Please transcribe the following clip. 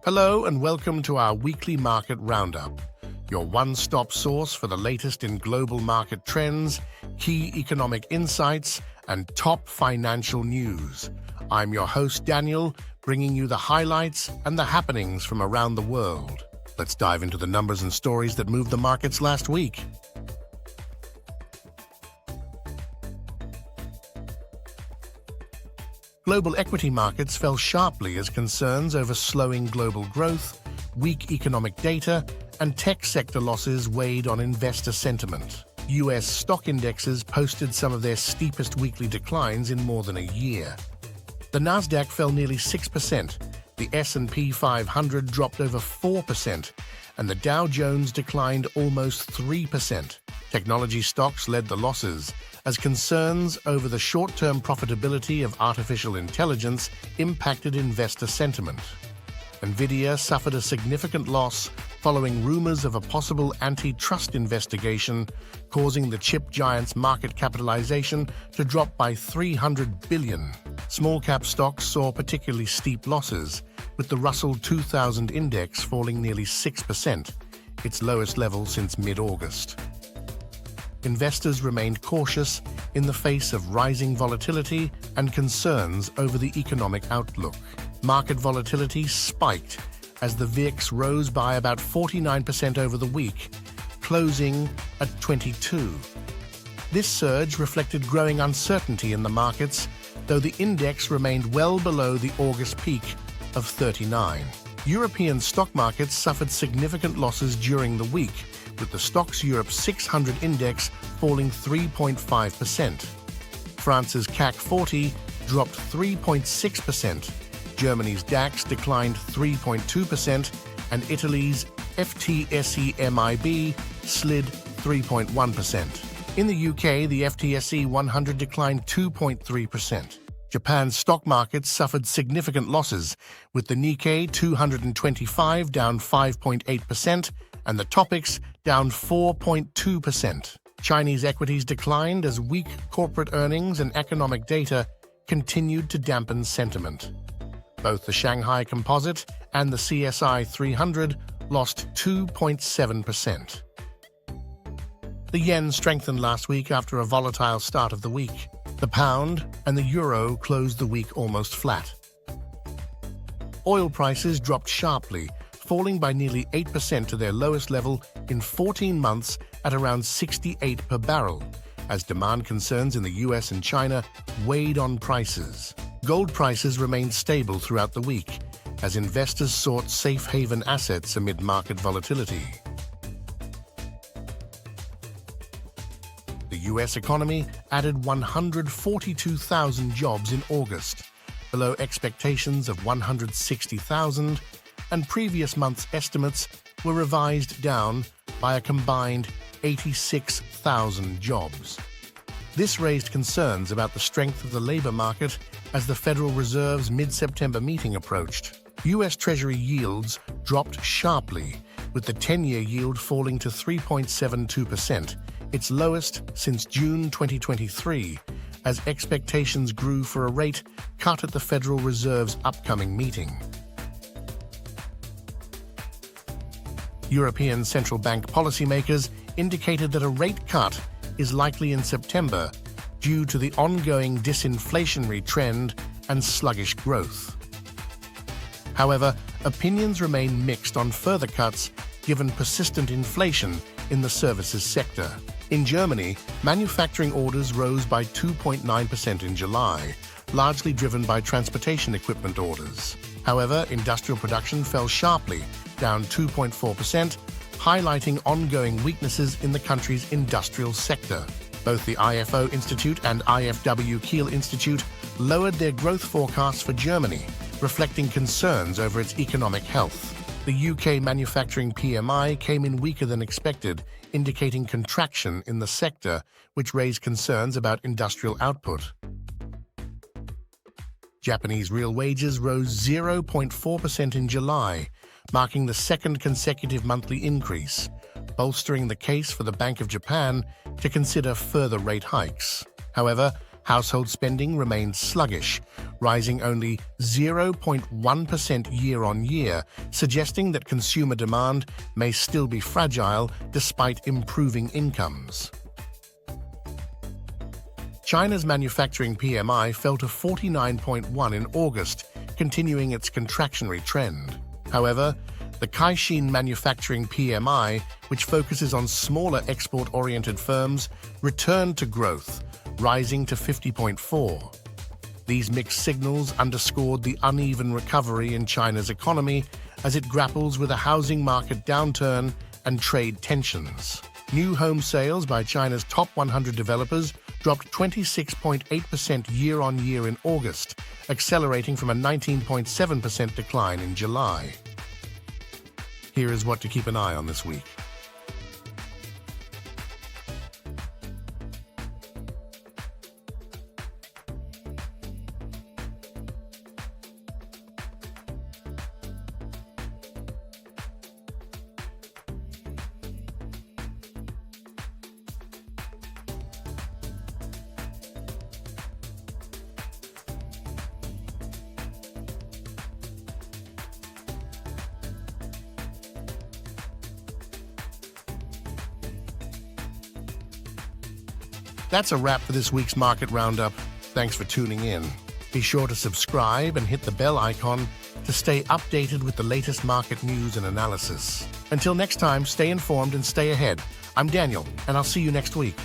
Hello and welcome to our weekly market roundup, your one-stop source for the latest in global market trends, key economic insights, and top financial news. I'm your host, Daniel, bringing you the highlights and the happenings from around the world. Let's dive into the numbers and stories that moved the markets last week. Global equity markets fell sharply as concerns over slowing global growth, weak economic data, and tech sector losses weighed on investor sentiment. U.S. stock indexes posted some of their steepest weekly declines in more than a year. The Nasdaq fell nearly 6%, the S&P 500 dropped over 4%, and the Dow Jones declined almost 3%. Technology stocks led the losses, as concerns over the short-term profitability of artificial intelligence impacted investor sentiment. NVIDIA suffered a significant loss following rumors of a possible antitrust investigation, causing the chip giant's market capitalization to drop by $300 billion. Small-cap stocks saw particularly steep losses, with the Russell 2000 index falling nearly 6%, its lowest level since mid-August. Investors remained cautious in the face of rising volatility and concerns over the economic outlook. Market volatility spiked as the VIX rose by about 49% over the week, closing at 22. This surge reflected growing uncertainty in the markets, though the index remained well below the August peak of 39. European stock markets suffered significant losses during the week, with the STOXX Europe 600 index falling 3.5%. France's CAC 40 dropped 3.6%, Germany's DAX declined 3.2%, and Italy's FTSE MIB slid 3.1%. In the UK, the FTSE 100 declined 2.3%. Japan's stock markets suffered significant losses, with the Nikkei 225 down 5.8%, and the TOPIX down 4.2%. Chinese equities declined as weak corporate earnings and economic data continued to dampen sentiment. Both the Shanghai Composite and the CSI 300 lost 2.7%. The yen strengthened last week after a volatile start of the week. The pound and the euro closed the week almost flat. Oil prices dropped sharply, falling by nearly 8% to their lowest level in 14 months at around 68 per barrel, as demand concerns in the US and China weighed on prices. Gold prices remained stable throughout the week, as investors sought safe haven assets amid market volatility. The US economy added 142,000 jobs in August, below expectations of 160,000, and previous month's estimates were revised down by a combined 86,000 jobs. This raised concerns about the strength of the labor market as the Federal Reserve's mid-September meeting approached. U.S. Treasury yields dropped sharply, with the 10-year yield falling to 3.72%, its lowest since June 2023, as expectations grew for a rate cut at the Federal Reserve's upcoming meeting. European central bank policymakers indicated that a rate cut is likely in September due to the ongoing disinflationary trend and sluggish growth. However, opinions remain mixed on further cuts given persistent inflation in the services sector. In Germany, manufacturing orders rose by 2.9% in July, largely driven by transportation equipment orders. However, industrial production fell sharply, down 2.4%, highlighting ongoing weaknesses in the country's industrial sector. Both the IFO Institute and IFW Kiel Institute lowered their growth forecasts for Germany, reflecting concerns over its economic health. The UK manufacturing PMI came in weaker than expected, indicating contraction in the sector, which raised concerns about industrial output. Japanese real wages rose 0.4% in July, marking the second consecutive monthly increase, bolstering the case for the Bank of Japan to consider further rate hikes. However, Household spending remained sluggish, rising only 0.1% year-on-year, suggesting that consumer demand may still be fragile despite improving incomes. China's manufacturing PMI fell to 49.1 in August, continuing its contractionary trend. However, the Caixin manufacturing PMI, which focuses on smaller export-oriented firms, returned to growth, rising to 50.4. These mixed signals underscored the uneven recovery in China's economy as it grapples with a housing market downturn and trade tensions. New home sales by China's top 100 developers dropped 26.8% year-on-year in August, accelerating from a 19.7% decline in July. Here is what to keep an eye on this week. That's a wrap for this week's Market Roundup. Thanks for tuning in. Be sure to subscribe and hit the bell icon to stay updated with the latest market news and analysis. Until next time, stay informed and stay ahead. I'm Daniel, and I'll see you next week.